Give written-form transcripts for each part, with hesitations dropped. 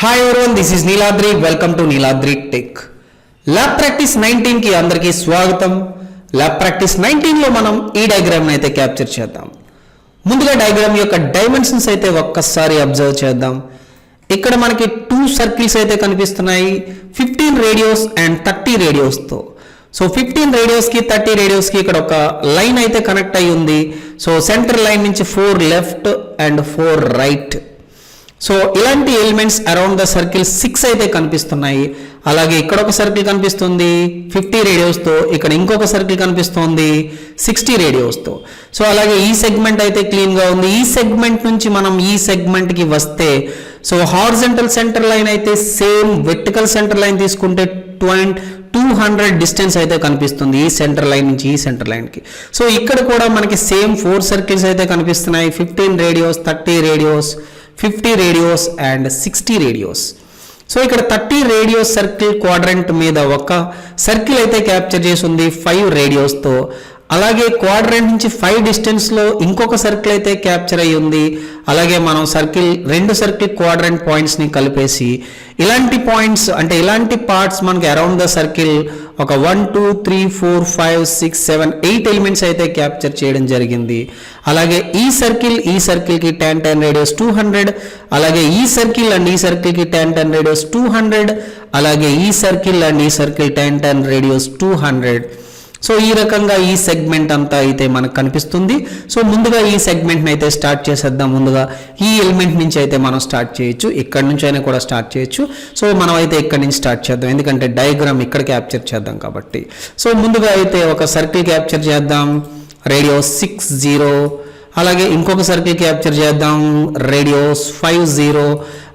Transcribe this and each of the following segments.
Hi everyone, this is Neeladri. Welcome to Neeladri tech. Lab practice 19 కి అందరికీ స్వాగతం. ల్యాబ్ ప్రాక్టీస్ 19 లో మనం ఈ డయాగ్రామ్ అయితే క్యాప్చర్ చేద్దాం. ముందుగా డయాగ్రామ్ యొక్క డైమెన్షన్స్ అయితే ఒక్కసారి అబ్జర్వ్ చేద్దాం. ఇక్కడ మనకి 2 సర్కిల్స్ అయితే కనిపిస్తున్నాయి, 15 రేడియోస్ అండ్ 30 రేడియోస్తో. సో 15 రేడియోస్కి 30 రేడియోస్కి ఇక్కడ ఒక లైన్ అయితే కనెక్ట్ అయి ఉంది. సో సెంటర్ లైన్ నుంచి 4 లెఫ్ట్ అండ్ 4 రైట్. సో ఇలాంటి ఎలిమెంట్స్ అరౌండ్ ద సర్కిల్ 6 అయితే కనిపిస్తున్నాయి. అలాగే ఇక్కడ ఒక సర్కిల్ కనిపిస్తుంది 50 రేడియోస్తో, ఇక్కడ ఇంకొక సర్కిల్ కనిపిస్తుంది 60 రేడియోస్తో. సో అలాగే ఈ సెగ్మెంట్ అయితే క్లీన్గా ఉంది. ఈ సెగ్మెంట్ నుంచి మనం ఈ సెగ్మెంట్కి వస్తే సో హారిజంటల్ సెంటర్ లైన్ అయితే సేమ్ వెర్టికల్ సెంటర్ లైన్ తీసుకుంటే 200 డిస్టెన్స్ అయితే కనిపిస్తుంది ఈ సెంటర్ లైన్ నుంచి ఈ సెంటర్ లైన్కి. సో ఇక్కడ కూడా మనకి సేమ్ 4 సర్కిల్స్ అయితే కనిపిస్తున్నాయి, 15 radios, 30 radios, 50 radios and 60 radios. So ఇక్కడ 30 రేడియోస్ సర్కిల్ క్వాడ్రంట్ మీద ఒక సర్కిల్ అయితే క్యాప్చర్ చేసి ఉంది 5 రేడియోస్తో. అలాగే క్వాడ్రంట్ నుంచి 5 డిస్టెన్స్లో ఇంకొక సర్కిల్ అయితే క్యాప్చర్ అయ్యి ఉంది. అలాగే మనం రెండు సర్కిల్ క్వాడ్రంట్ పాయింట్స్ని కలిపేసి ఇలాంటి పాయింట్స్ అంటే ఇలాంటి పార్ట్స్ మనకి అరౌండ్ ద సర్కిల్ ఒక 1 2 3 4 5 6 7 8 ఎలిమెంట్స్ అయితే క్యాప్చర్ చేయడం జరిగింది. అలాగే ఈ సర్కిల్కి 10 రేడియోస్ 200, అలాగే ఈ సర్కిల్ అండ్ ఈ సర్కిల్కి 10 రేడియోస్ 200, అలాగే ఈ సర్కిల్ అండ్ ఈ సర్కిల్ 10 రేడియోస్ 200. సో ఈ రకంగా ఈ సెగ్మెంట్ అంతా అయితే మనకు కనిపిస్తుంది. సో ముందుగా ఈ సెగ్మెంట్ని అయితే స్టార్ట్ చేసేద్దాం. ముందుగా ఈ ఎలిమెంట్ నుంచి అయితే మనం స్టార్ట్ చేయొచ్చు, ఇక్కడ నుంచి అయినా కూడా స్టార్ట్ చేయొచ్చు. సో మనం అయితే ఇక్కడ నుంచి స్టార్ట్ చేద్దాం, ఎందుకంటే డయాగ్రామ్ ఇక్కడ క్యాప్చర్ చేద్దాం కాబట్టి. సో ముందుగా అయితే ఒక సర్కిల్ క్యాప్చర్ చేద్దాం, రేడియోస్ 60. అలాగే ఇంకొక సర్కిల్ క్యాప్చర్ చేద్దాం, రేడియోస్ 50.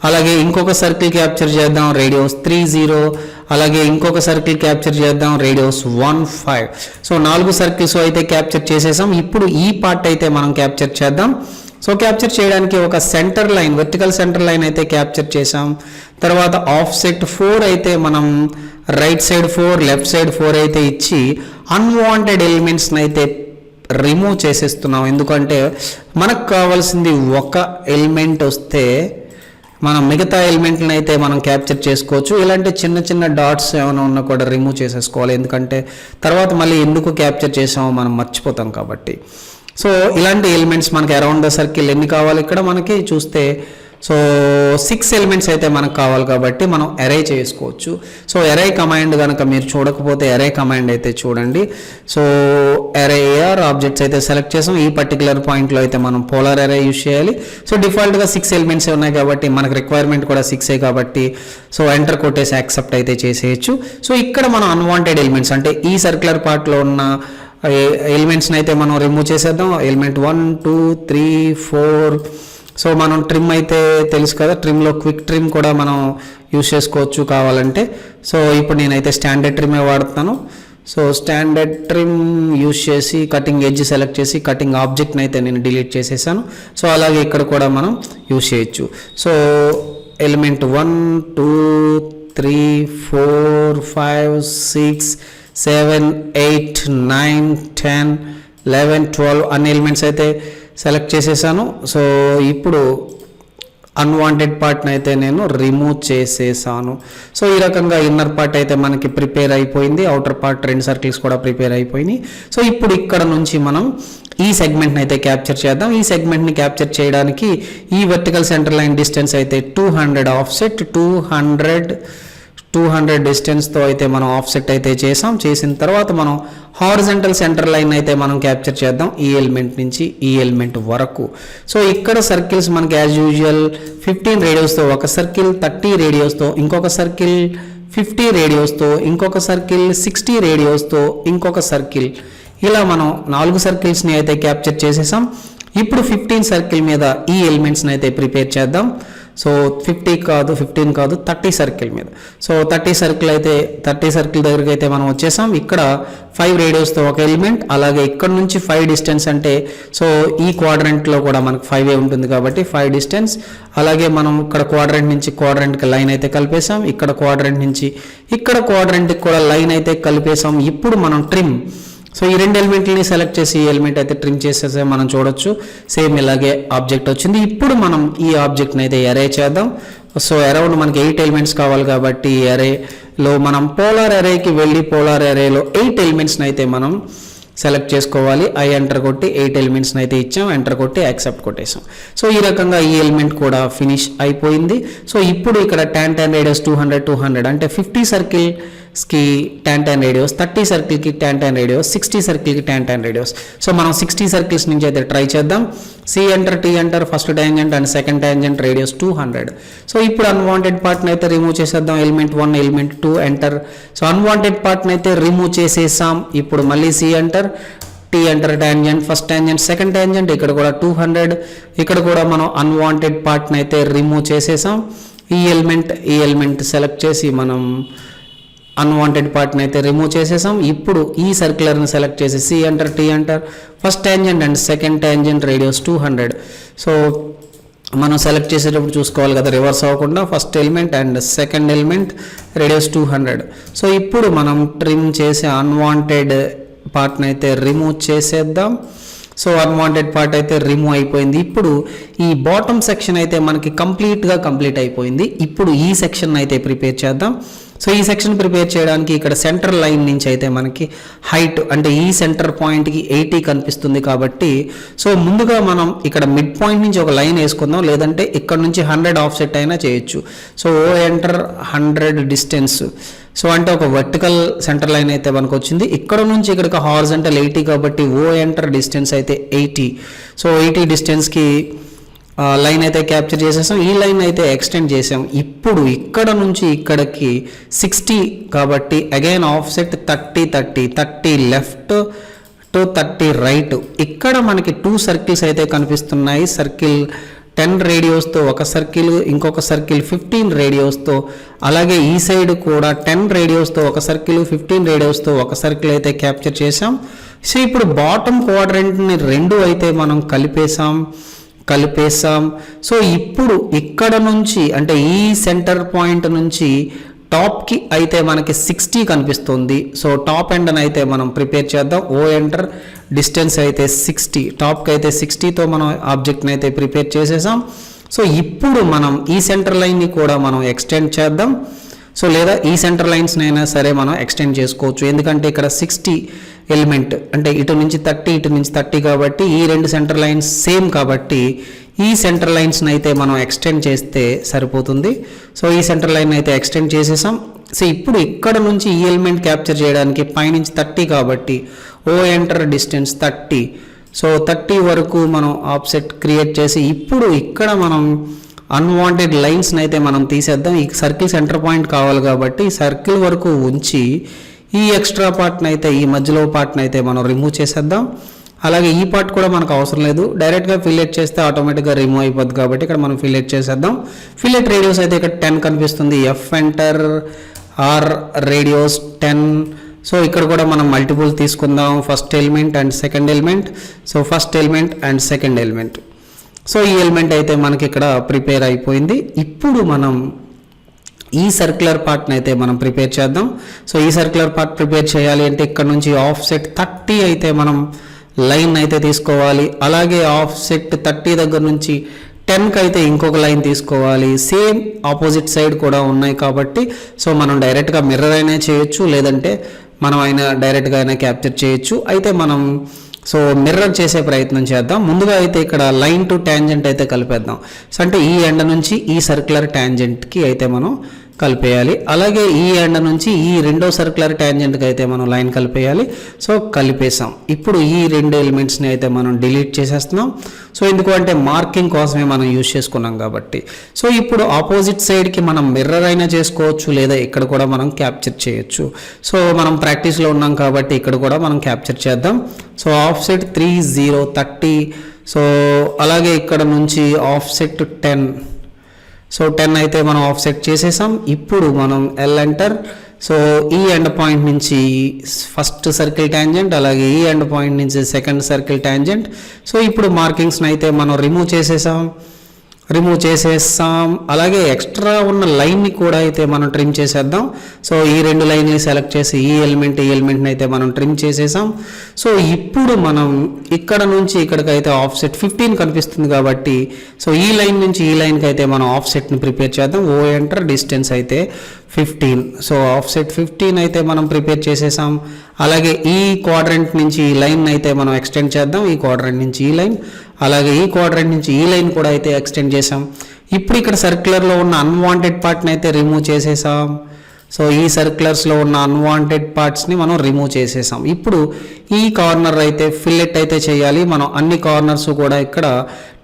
అలాగే ఇంకొక సర్కిల్ క్యాప్చర్ చేద్దాం, రేడియోస్ 30. అలాగే ఇంకొక సర్కిల్ క్యాప్చర్ చేద్దాం, రేడియోస్ 15. సో 4 సర్కిల్స్ అయితే క్యాప్చర్ చేసేసాం. ఇప్పుడు ఈ పార్ట్ అయితే మనం క్యాప్చర్ చేద్దాం. సో క్యాప్చర్ చేయడానికి ఒక centre line, vertical centre line అయితే క్యాప్చర్ చేసాం. తర్వాత ఆఫ్ సెట్ 4 అయితే మనం రైట్ సైడ్ 4 లెఫ్ట్ సైడ్ 4 అయితే ఇచ్చి అన్వాంటెడ్ ఎలిమెంట్స్ని అయితే రిమూవ్ చేసేస్తున్నాం. ఎందుకంటే మనకు కావాల్సింది ఒక ఎలిమెంట్ వస్తే మనం మిగతా ఎలిమెంట్లను అయితే మనం క్యాప్చర్ చేసుకోవచ్చు. ఇలాంటి చిన్న చిన్న డాట్స్ ఏమైనా ఉన్నా కూడా రిమూవ్ చేసేసుకోవాలి, ఎందుకంటే తర్వాత మళ్ళీ ఎందుకు క్యాప్చర్ చేసామో మనం మర్చిపోతాం కాబట్టి. సో ఇలాంటి ఎలిమెంట్స్ మనకి అరౌండ్ ద సర్కిల్ ఎన్ని కావాలి ఇక్కడ మనకి చూస్తే సో 6 ఎలిమెంట్స్ అయితే మనకు కావాలి కాబట్టి మనం అరే చేసుకోవచ్చు. సో అరే కమాండ్ కనుక మీరు చూడకపోతే అరే కమాండ్ అయితే చూడండి. సో అరే ఏఆర్ ఆబ్జెక్ట్స్ అయితే సెలెక్ట్ చేసాం. ఈ పర్టికులర్ పాయింట్లో అయితే మనం పోలార్ అరే యూజ్ చేయాలి. సో డిఫాల్ట్గా 6 ఎలిమెంట్స్ ఉన్నాయి కాబట్టి మనకు రిక్వైర్మెంట్ కూడా 6 కాబట్టి సో ఎంటర్ కొట్టేసి యాక్సెప్ట్ అయితే చేసేయచ్చు. సో ఇక్కడ మనం అన్వాంటెడ్ ఎలిమెంట్స్ అంటే ఈ సర్క్యులర్ పార్ట్లో ఉన్న ఎలిమెంట్స్ని అయితే మనం రిమూవ్ చేసేద్దాం. ఎలిమెంట్ 1 2 3 4. సో మనం ట్రిమ్ అయితే తెలుసు కదా, ట్రిమ్లో క్విక్ ట్రిమ్ కూడా మనం యూజ్ చేసుకోవచ్చు కావాలంటే. సో ఇప్పుడు నేనైతే స్టాండర్డ్ ట్రిమే వాడుతున్నాను. సో స్టాండర్డ్ ట్రిమ్ యూజ్ చేసి కటింగ్ ఎడ్జ్ సెలెక్ట్ చేసి కటింగ్ ఆబ్జెక్ట్ని అయితే నేను డిలీట్ చేసేసాను. సో అలాగే ఇక్కడ కూడా మనం యూజ్ చేయొచ్చు. సో ఎలిమెంట్ 1 2 3 4 5 6 7 8 9 10 11 12 అన్ని ఎలిమెంట్స్ అయితే సెలెక్ట్ చేసేసాను. సో ఇప్పుడు అన్వాంటెడ్ పార్ట్ని అయితే నేను రిమూవ్ చేసేసాను. సో ఈ రకంగా ఇన్నర్ పార్ట్ అయితే మనకి ప్రిపేర్ అయిపోయింది, అవుటర్ పార్ట్ 2 సర్కిల్స్ కూడా ప్రిపేర్ అయిపోయినాయి. సో ఇప్పుడు ఇక్కడ నుంచి మనం ఈ సెగ్మెంట్ని అయితే క్యాప్చర్ చేద్దాం. ఈ సెగ్మెంట్ని క్యాప్చర్ చేయడానికి ఈ వర్టికల్ సెంటర్ లైన్ డిస్టెన్స్ అయితే 200 ఆఫ్సెట్ 200 డిస్టెన్స్తో అయితే మనం ఆఫ్సెట్ అయితే చేసిన తర్వాత మనం హారిజంటల్ సెంటర్ లైన్ అయితే మనం క్యాప్చర్ చేద్దాం ఈ ఎలిమెంట్ నుంచి ఈ ఎలిమెంట్ వరకు. సో ఇక్కడ సర్కిల్స్ మనకి యాజ్ యూజువల్ 15 రేడియోస్తో ఒక సర్కిల్, 30 రేడియోస్తో ఇంకొక సర్కిల్, 50 రేడియోస్తో ఇంకొక సర్కిల్, 60 రేడియోస్తో ఇంకొక సర్కిల్, ఇలా మనం 4 సర్కిల్స్ని అయితే క్యాప్చర్ చేసేసాం. ఇప్పుడు 15 సర్కిల్ మీద ఈ ఎలిమెంట్స్ని అయితే ప్రిపేర్ చేద్దాం. సో 15 కాదు 30 సర్కిల్ మీద. సో 30 సర్కిల్ దగ్గరికి అయితే మనం వచ్చేసాం. ఇక్కడ 5 రేడియోస్తో ఒక ఎలిమెంట్, అలాగే ఇక్కడ నుంచి 5 డిస్టెన్స్ అంటే సో ఈ క్వాడ్రంట్లో కూడా మనకు 5 ఉంటుంది కాబట్టి 5 డిస్టెన్స్. అలాగే మనం ఇక్కడ క్వాడ్రంట్ నుంచి క్వాడ్రంట్కి లైన్ అయితే కలిపేసాం. ఇక్కడ క్వాడ్రంట్ నుంచి ఇక్కడ క్వాడ్రంట్కి కూడా లైన్ అయితే కలిపేసాం. ఇప్పుడు మనం ట్రిమ్ సో ఈ రెండు ఎలిమెంట్లని సెలెక్ట్ చేసి ఈ ఎలిమెంట్ అయితే ట్రిమ్ చేసేసే మనం చూడొచ్చు. సేమ్ ఇలాగే ఆబ్జెక్ట్ వచ్చింది. ఇప్పుడు మనం ఈ ఆబ్జెక్ట్ని అయితే అరే చేద్దాం. సో అరౌండ్ మనకి 8 ఎలిమెంట్స్ కావాలి కాబట్టి ఈ అరేలో మనం పోలార్ అరేకి వెళ్ళి పోలార్ అరేలో 8 ఎలిమెంట్స్ని అయితే మనం సెలెక్ట్ చేసుకోవాలి. ఎంటర్ కొట్టి 8 ఎలిమెంట్స్ని అయితే ఇచ్చాం, ఎంటర్ కొట్టి యాక్సెప్ట్ కొట్టేసాం. సో ఈ రకంగా ఈ ఎలిమెంట్ కూడా ఫినిష్ అయిపోయింది. సో ఇప్పుడు ఇక్కడ tan రేడియస్ 200 అంటే 50 సర్కిల్స్కి tan radius, 30 సర్కిల్కి tan radius, 60 సర్కిల్కి tan radius. So మనం 60 సర్కిల్స్ నుంచి అయితే ట్రై చేద్దాం. T enter first tangent and second tangent radius 200. So ఇప్పుడు అన్వాంటెడ్ పార్ట్ని అయితే రిమూవ్ చేసేద్దాం. Element 1 element 2 enter. So unwanted పార్ట్ని అయితే రిమూవ్ చేసేసాం. ఇప్పుడు మళ్ళీ T enter tangent first tangent second tangent, ఇక్కడ కూడా 200. ఇక్కడ కూడా మనం అన్వాంటెడ్ పార్ట్ని అయితే రిమూవ్ చేసేసాం. ఈ ఎలిమెంట్ సెలెక్ట్ చేసి మనం అన్వాంటెడ్ పార్ట్ని అయితే రిమూవ్ చేసేసాం. ఇప్పుడు ఈ సర్క్యులర్ని సెలెక్ట్ చేసి T enter first tangent and second tangent radius 200. So మనం సెలెక్ట్ చేసేటప్పుడు చూసుకోవాలి కదా, రివర్స్ అవ్వకుండా first element and second element radius 200. So ఇప్పుడు మనం ట్రిమ్ చేసే అన్వాంటెడ్ పార్ట్ని అయితే రిమూవ్ చేసేద్దాం. సో అన్వాంటెడ్ పార్ట్ అయితే రిమూవ్ అయిపోయింది. ఇప్పుడు ఈ బాటమ్ సెక్షన్ అయితే మనకి కంప్లీట్ అయిపోయింది. ఇప్పుడు ఈ సెక్షన్ అయితే ప్రిపేర్ చేద్దాం. సో ఈ సెక్షన్ ప్రిపేర్ చేయడానికి ఇక్కడ సెంటర్ లైన్ నుంచి అయితే మనకి హైట్ అంటే ఈ సెంటర్ పాయింట్కి 80 కనిపిస్తుంది కాబట్టి సో ముందుగా మనం ఇక్కడ మిడ్ పాయింట్ నుంచి ఒక లైన్ వేసుకుందాం, లేదంటే ఇక్కడ నుంచి 100 ఆఫ్సెట్ అయినా చేయొచ్చు. So enter 100 distance. సో అంటే ఒక వర్టికల్ సెంటర్ లైన్ అయితే మనకు వచ్చింది. ఇక్కడ నుంచి ఇక్కడికి హారిజంటల్ 80 కాబట్టి ఎంటర్ డిస్టెన్స్ అయితే 80. సో 80 డిస్టెన్స్కి లైన్ అయితే క్యాప్చర్ చేసేసాం. ఈ లైన్ అయితే ఎక్స్టెండ్ చేసాం. ఇప్పుడు ఇక్కడ నుంచి ఇక్కడికి 60 కాబట్టి again offset 30 left to 30 right. ఇక్కడ మనకి 2 సర్కిల్స్ అయితే కనిపిస్తున్నాయి. సర్కిల్ 10 రేడియోస్తో ఒక సర్కిల్, ఇంకొక సర్కిల్ 15 రేడియోస్తో, అలాగే ఈ సైడ్ కూడా 10 రేడియోస్తో ఒక సర్కిల్, 15 రేడియోస్తో ఒక సర్కిల్ అయితే క్యాప్చర్ చేసాం. సో ఇప్పుడు బాటమ్ క్వాడ్రంట్ని 2 అయితే మనం కలిపేసాం. సో ఇప్పుడు ఇక్కడ నుంచి అంటే ఈ సెంటర్ పాయింట్ నుంచి టాప్కి అయితే మనకి 60 కనిపిస్తుంది. సో టాప్ ఎండ్ని అయితే మనం ప్రిపేర్ చేద్దాం. ఎంటర్ డిస్టెన్స్ అయితే 60, టాప్కి అయితే 60తో మనం ఆబ్జెక్ట్ని అయితే ప్రిపేర్ చేసేసాం. సో ఇప్పుడు మనం ఈ సెంటర్ లైన్ని కూడా మనం ఎక్స్టెండ్ చేద్దాం. సో లేదా ఈ సెంటర్ లైన్స్ని అయినా సరే మనం ఎక్స్టెండ్ చేసుకోవచ్చు, ఎందుకంటే ఇక్కడ 60 ఎలిమెంట్ అంటే ఇటు నుంచి 30 ఇటు నుంచి 30 కాబట్టి ఈ 2 సెంటర్ లైన్స్ సేమ్ కాబట్టి ఈ సెంటర్ లైన్స్ని అయితే మనం ఎక్స్టెండ్ చేస్తే సరిపోతుంది. సో ఈ సెంటర్ లైన్ అయితే ఎక్స్టెండ్ చేసేసాం. సో ఇప్పుడు ఇక్కడ నుంచి ఈ ఎలిమెంట్ క్యాప్చర్ చేయడానికి పైనుంచి 30 కాబట్టి ఎంటర్ డిస్టెన్స్ 30. సో 30 వరకు మనం ఆఫ్సెట్ క్రియేట్ చేసి ఇప్పుడు ఇక్కడ మనం అన్వాంటెడ్ లైన్స్ని అయితే మనం తీసేద్దాం. ఈ సర్కిల్ సెంటర్ పాయింట్ కావాలి కాబట్టి సర్కిల్ వరకు ఉంచి ఈ ఎక్స్ట్రా పార్ట్ని అయితే ఈ మధ్యలో పార్ట్ని అయితే మనం రిమూవ్ చేసేద్దాం. అలాగే ఈ పార్ట్ కూడా మనకు అవసరం లేదు, డైరెక్ట్గా ఫిల్లెట్ చేస్తే ఆటోమేటిక్గా రిమూవ్ అయిపోద్ది కాబట్టి ఇక్కడ మనం ఫిల్లెట్ చేసేద్దాం. ఫిల్లెట్ రేడియోస్ అయితే ఇక్కడ 10 కనిపిస్తుంది. Enter radios 10. సో ఇక్కడ కూడా మనం మల్టిపుల్ తీసుకుందాం, first element and second element. So first element and second element. So ఈ ఎలిమెంట్ అయితే మనకి ఇక్కడ ప్రిపేర్ అయిపోయింది. ఇప్పుడు మనం ఈ సర్క్యులర్ పార్ట్ని అయితే మనం ప్రిపేర్ చేద్దాం. సో ఈ సర్క్యులర్ పార్ట్ ప్రిపేర్ చేయాలి అంటే ఇక్కడ నుంచి ఆఫ్సెట్ 30 అయితే మనం లైన్ అయితే తీసుకోవాలి. అలాగే ఆఫ్సెట్ 30 దగ్గర నుంచి 10కి అయితే ఇంకొక లైన్ తీసుకోవాలి. సేమ్ ఆపోజిట్ సైడ్ కూడా ఉన్నాయి కాబట్టి సో మనం డైరెక్ట్గా మిర్రర్ అయినా చేయొచ్చు, లేదంటే మనం అయినా డైరెక్ట్గా అయినా క్యాప్చర్ చేయొచ్చు. అయితే మనం సో మిర్రర్ చేసే ప్రయత్నం చేద్దాం. ముందుగా అయితే ఇక్కడ లైన్ టు ట్యాంజెంట్ అయితే కలిపేద్దాం. సో అంటే ఈ ఎండ్ నుంచి ఈ సర్క్యులర్ ట్యాంజెంట్కి అయితే మనం కలిపేయాలి. అలాగే ఈ ఎండ్ నుంచి ఈ రెండో సర్క్యులర్ ట్యాంజెంట్కి అయితే మనం లైన్ కలిపేయాలి. సో కలిపేసాం. ఇప్పుడు ఈ 2 ఎలిమెంట్స్ని అయితే మనం డిలీట్ చేసేస్తున్నాం. సో ఎందుకు అంటే మార్కింగ్ కోసమే మనం యూజ్ చేసుకున్నాం కాబట్టి. సో ఇప్పుడు ఆపోజిట్ సైడ్కి మనం మిర్రర్ అయినా చేసుకోవచ్చు, లేదా ఇక్కడ కూడా మనం క్యాప్చర్ చేయొచ్చు. సో మనం ప్రాక్టీస్లో ఉన్నాం కాబట్టి ఇక్కడ కూడా మనం క్యాప్చర్ చేద్దాం. So offset 30. సో అలాగే ఇక్కడ నుంచి ఆఫ్సెట్ 10. సో 10 అయితే మనం ఆఫ్సెట్ చేసేసాం. ఇప్పుడు మనం ఎంటర్. సో ఈ ఎండ్ పాయింట్ నుంచి ఫస్ట్ సర్కిల్ ట్యాంజెంట్, అలాగే ఈ ఎండ్ పాయింట్ నుంచి సెకండ్ సర్కిల్ ట్యాంజెంట్. సో ఇప్పుడు మార్కింగ్స్ని అయితే మనం రిమూవ్ చేసేసాం. రిమూవ్ చేసేస్తాం. అలాగే ఎక్స్ట్రా ఉన్న లైన్ని కూడా అయితే మనం ట్రిమ్ చేసేద్దాం. సో ఈ రెండు లైన్ని సెలెక్ట్ చేసి ఈ ఎలిమెంట్ని అయితే మనం ట్రిమ్ చేసేసాం. సో ఇప్పుడు మనం ఇక్కడ నుంచి ఇక్కడికైతే ఆఫ్సెట్ 15 కనిపిస్తుంది కాబట్టి సో ఈ లైన్ నుంచి ఈ లైన్కి అయితే మనం ఆఫ్సెట్ని ప్రిపేర్ చేద్దాం. ఓ ఎంటర్ డిస్టెన్స్ అయితే 15. సో ఆఫ్సెట్ 15 అయితే మనం ప్రిపేర్ చేసేసాం. అలాగే ఈ క్వాడ్రంట్ నుంచి ఈ లైన్ అయితే మనం ఎక్స్టెండ్ చేద్దాం. ఈ క్వాడ్రంట్ నుంచి ఈ లైన్, అలాగే ఈ క్వాడ్రంట్ నుంచి ఈ లైన్ కూడా అయితే ఎక్స్టెండ్ చేసాం. ఇప్పుడు ఇక్కడ సర్క్యులర్లో ఉన్న అన్వాంటెడ్ పార్ట్ని అయితే రిమూవ్ చేసేసాం. సో ఈ సర్క్యులర్స్లో ఉన్న అన్వాంటెడ్ పార్ట్స్ని మనం రిమూవ్ చేసేసాం. ఇప్పుడు ఈ కార్నర్ అయితే ఫిల్లెట్ అయితే చేయాలి. మనం అన్ని కార్నర్స్ కూడా ఇక్కడ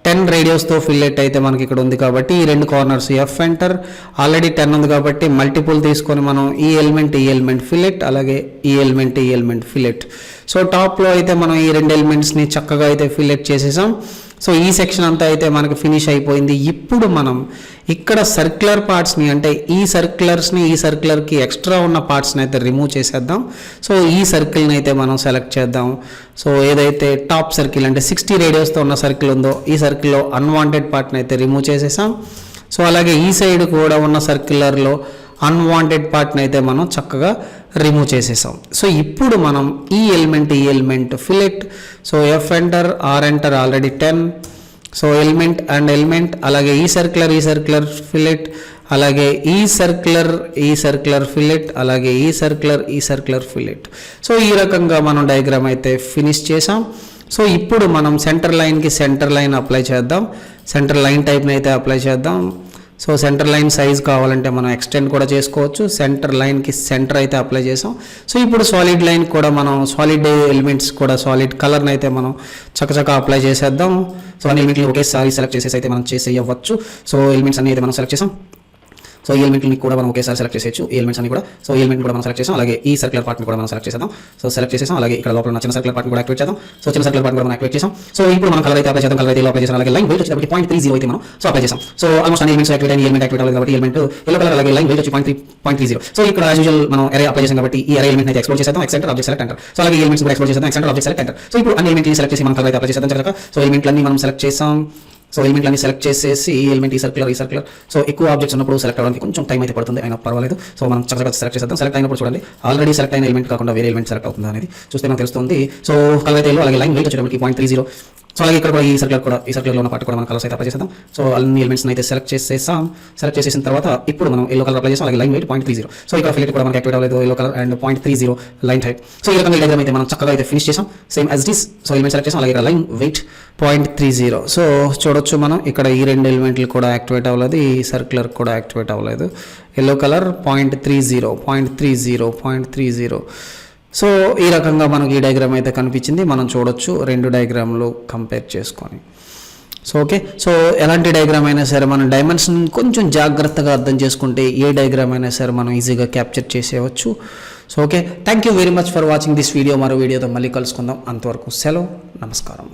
10 రేడియోస్తో ఫిల్లెట్ అయితే మనకి ఇక్కడ ఉంది కాబట్టి ఈ రెండు కార్నర్స్ ఎఫ్ ఎంటర్, ఆల్రెడీ 10 ఉంది కాబట్టి మల్టిపుల్ తీసుకొని మనం ఈ ఎలిమెంట్ ఫిల్లెట్, అలాగే ఈ ఎలిమెంట్ ఫిల్లెట్. సో టాప్లో అయితే మనం ఈ రెండు ఎలిమెంట్స్ని చక్కగా అయితే ఫిల్లెట్ చేసేసాం. సో ఈ సెక్షన్ అంతా అయితే మనకి ఫినిష్ అయిపోయింది. ఇప్పుడు మనం ఇక్కడ సర్క్యులర్ పార్ట్స్ని అంటే ఈ సర్క్యులర్కి ఎక్స్ట్రా ఉన్న పార్ట్స్ని అయితే రిమూవ్ చేసేద్దాం. సో ఈ సర్కిల్ని అయితే మనం సెలెక్ట్ చేద్దాం. సో ఏదైతే టాప్ సర్కిల్ అంటే 60 రేడియోస్తో ఉన్న సర్కిల్ ఉందో ఈ సర్కిల్లో అన్వాంటెడ్ పార్ట్ని అయితే రిమూవ్ చేసేసాం. సో అలాగే ఈ సైడ్ కూడా ఉన్న సర్క్యులర్లో అన్వాంటెడ్ పార్ట్ని అయితే మనం చక్కగా రిమూవ్ చేసేసాం. సో ఇప్పుడు మనం ఈ element fillet, so F enter, R enter, already 10. So element, అలాగే ఈ సర్క్యులర్ ఫిల్లెట్, అలాగే ఈ సర్క్యులర్ ఫిల్లెట్, అలాగే ఈ సర్క్యులర్ ఫిల్లెట్. సో ఈ రకంగా మనం డయాగ్రామ్ అయితే ఫినిష్ చేసాం. సో ఇప్పుడు మనం సెంటర్ లైన్ అప్లై చేద్దాం. సెంటర్ లైన్ టైప్ని అయితే అప్లై చేద్దాం. సో సెంటర్ లైన్ సైజ్ కావాలంటే మనం ఎక్స్టెండ్ కూడా చేసుకోవచ్చు. సెంటర్ లైన్కి సెంటర్ అయితే అప్లై చేసాం. సో ఇప్పుడు సాలిడ్ లైన్ కూడా మనం సాలిడ్ ఎలిమెంట్స్ కూడా సాలిడ్ కలర్ని అయితే మనం చక్కచక్క అప్లై చేసేద్దాం. సో అన్ని ఎలిమెంట్లు ఒకేసారి సెలెక్ట్ చేసేసి అయితే మనం చేసేయవచ్చు. సో ఎలిమెంట్స్ అన్ని అయితే మనం సెలెక్ట్ చేసాం. సో ఈ ఎలిమెంట్ని కూడా మనం ఒకేసారి సెలెక్ట్ చేసేయచ్చు. ఈ ఎలిమెంట్స్ అన్ని కూడా సో ఈ ఎలిమెంట్ కూడా మనం సెలెక్ట్ చేసాం. అలాగే ఈ సర్క్యులర్ పార్ట్ని కూడా మనం సెలెక్ట్ చేసేద్దాం. సో సెలెక్ట్ చేసేసాం. అలాగే ఇక్కడ లోపల ఉన్న చిన్న సర్క్యులర్ పార్ట్ని కూడా యాక్టివేట్ చేద్దాం. సో చిన్న సర్క్యులర్ పార్ట్ కూడా మనం యాక్టివేట్ చేసాం. సో ఇప్పుడు మనం కలర్ అయితే అప్లై చేద్దాం. కలర్ అయితే అప్లై చేసాం. అలాగే లైన్ వెయిట్ వచ్చేటప్పటికి 0.30 అయితే మనం సో అప్లై చేసాం. సో ఆల్మోస్ట్ అన్ని ఎలిమెంట్స్ యాక్టివేట్ అయిన ఎలిమెంట్ యాక్టివేట్ అవ్వలేదు కాబట్టి ఎలిమెంట్ ఎల్లో కలర్, అలాగే లైన్ వెయిట్ వచ్చి 0.30. సో ఇక్కడ యాజ్ యూజువల్ మనం అరే అప్లై చేసాం కాబట్టి ఈ అరే ఎలిమెంట్ అయితే ఎక్స్ప్లోర్ చేసేద్దాం. ఎక్సెంటర్ ఆబ్జెక్ట్ సెలెక్ట్ ఎంటర్. సో అలాగే ఎలిమెంట్స్ కూడా ఎక్స్ప్లోర్ చేసేద్దాం. ఎక్సెంటర్ ఆబ్జెక్ట్ సెలెక్ట్ ఎంటర్. సో ఇప్పుడు అన్ని ఎలిమెంట్ని సెలెక్ట్ చేసి మనం కలర్ అయితే అప్లై చేసేద్దాం. చక్కగా సో ఎలిమెంట్లన్నీ మనం సెలెక్ట్ చేసాం. సో ఎలిమెంట్లన్నీ సెలెక్ట్ చేసేసి ఈ ఎలిమెంట్ ఈ సర్క్యులర్ సో ఎక్కువ ఆబ్జెక్ట్స్ ఉన్నప్పుడు సెలెక్ట్ అవ్వడానికి కొంచెం టైం అయితే పడుతుంది, అయినా పర్వాలేదు. సో మనం చక్కగా సెలెక్ట్ చేసేద్దాం. సెలెక్ట్ అయినప్పుడు చూడండి ఆల్రెడీ సెలెక్ట్ అయిన ఎలిమెంట్ కాకుండా వేరే ఎలిమెంట్ సెలెక్ట్ అవుతుందా అనేది చూస్తే మనకు తెలుస్తుంది. సో కలర్ అయితే అలాగే లైన్ వెయిట్ వచ్చేటప్పటికి 0.30. సో అలాగే ఇక్కడ కూడా ఈ సర్క్యులర్లో ఉన్న పార్ట్ కూడా మనం కలర్స్ అయితే అప్లై చేద్దాం. సో అన్ని ఎలిమెంట్స్ని అయితే సెలెక్ట్ చేసేసిన తర్వాత ఇప్పుడు మనం ఎల్లో కలర్ అప్లై చేస్తాం. అలాగే లైన్ వెయిట్ 0.30. సో ఇక్కడ ఫిల్లెట్ కూడా మనకి యాక్టివేట్ అవ్వలేదు, yellow colour and 0.30 line type. So ఈ రకంగా డయాగ్రామ్ అయితే మనం చక్కగా అయితే ఫినిష్ చేసాం. Same as it is. So element select చేసాం. అలాగే లైన్ వెయిట్ 0.30. సో చూడొచ్చు మనం ఇక్కడ ఈ రెండు ఎలిమెంట్లు కూడా యాక్టివేట్ అవ్వలేదు, ఈ సర్క్యులర్ కూడా యాక్టివేట్ అవ్వలేదు. Yellow colour 0.30. సో ఈ రకంగా మనకి ఈ డయాగ్రామ్ అయితే కనిపించింది. మనం చూడొచ్చు రెండు డయాగ్రామ్లు కంపేర్ చేసుకొని. So okay. సో ఎలాంటి డయాగ్రామ్ అయినా సరే మనం డైమెన్షన్ కొంచెం జాగ్రత్తగా అర్థం చేసుకుంటే ఏ డయాగ్రామ్ అయినా సరే మనం ఈజీగా క్యాప్చర్ చేసేయవచ్చు. So okay, thank you very much for watching this video. మరో వీడియోతో మళ్ళీ కలుసుకుందాం. అంతవరకు సెలవు, నమస్కారం.